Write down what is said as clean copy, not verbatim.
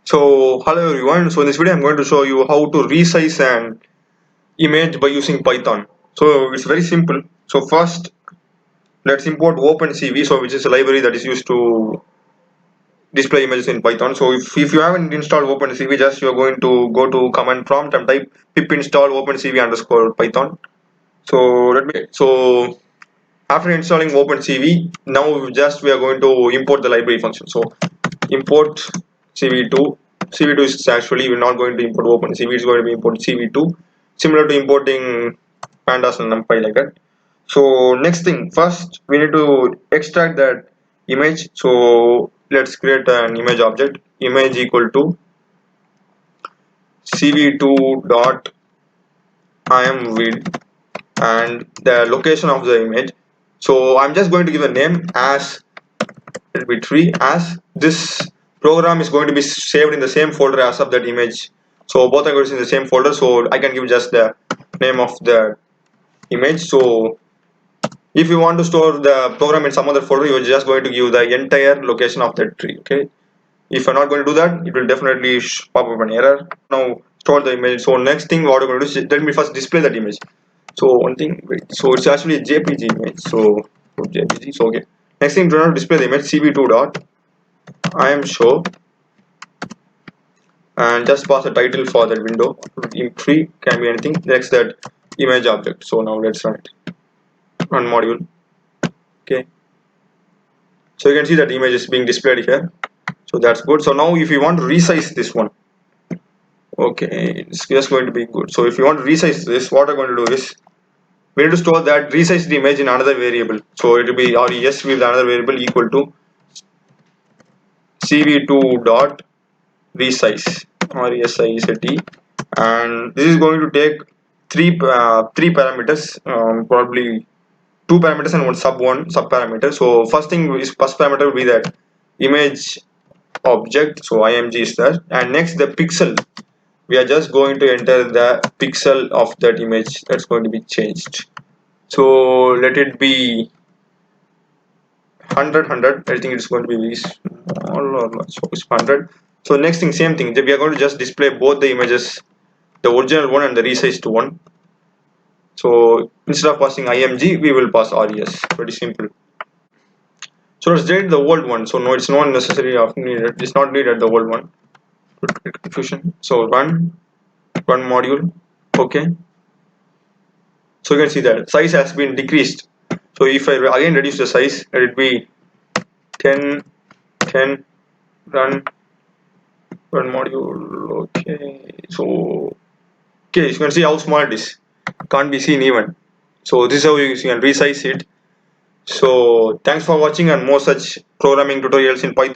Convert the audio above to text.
So hello everyone. So in this video I'm going to show you how to resize an image by using Python. So it's very simple. So first let's import Opencv, so which is a library that is used to display images in Python. So if you haven't installed Opencv, just you're going to go to command prompt and type pip install opencv underscore python. So after installing Opencv, now just we are going to import the library function. So import cv2. Cv2 is actually we're not going to import Opencv, it's going to be import cv2, similar to importing pandas and numpy like that. So next thing, first we need to extract that image. So let's create an image object, image equal to cv2 dot imvid and the location of the image. So I'm just going to give a name as it will be tree, as this program is going to be saved in the same folder as of that image. So both are going to be in the same folder, so I can give just the name of the image. So if you want to store the program in some other folder, you're just going to give the entire location of that tree. Okay, if you're not going to do that, it will definitely pop up an error. Now store the image. So next thing what we're going to do is let me first display that image. So one thing, wait, so it's actually a jpg image. So jpg. So okay, next thing, do not display the image, cv2 dot I am show, and just pass a title for that window. Tree can be anything. Next, that image object. So now let's run it. Run module. Okay, so you can see that image is being displayed here. So that's good. So now if you want to resize this one, okay, it's just going to be good. So if you want to resize this, what I'm going to do is we need to store that resized image in another variable. So it will be res with another variable equal to cv2 dot resize, resize, and this is going to take three parameters, probably two parameters and one sub parameter. So first thing is, first parameter will be that image object, so img is there, and next the pixel, we are just going to enter the pixel of that image that's going to be changed. So let it be 100. I think it's going to be very small or not, so it's 100. So next thing, same thing, we are going to just display both the images, the original one and the resized one. So instead of passing img, we will pass res. Pretty simple. So let's delete the old one. So no, it's not necessary of needed. It's not needed the old one. Confusion. So run module. Okay. So you can see that size has been decreased. So if I again reduce the size, let it be 10, 10, run module. Okay. So okay, you can see how small it is. Can't be seen even. So this is how you can resize it. So thanks for watching, and more such programming tutorials in Python.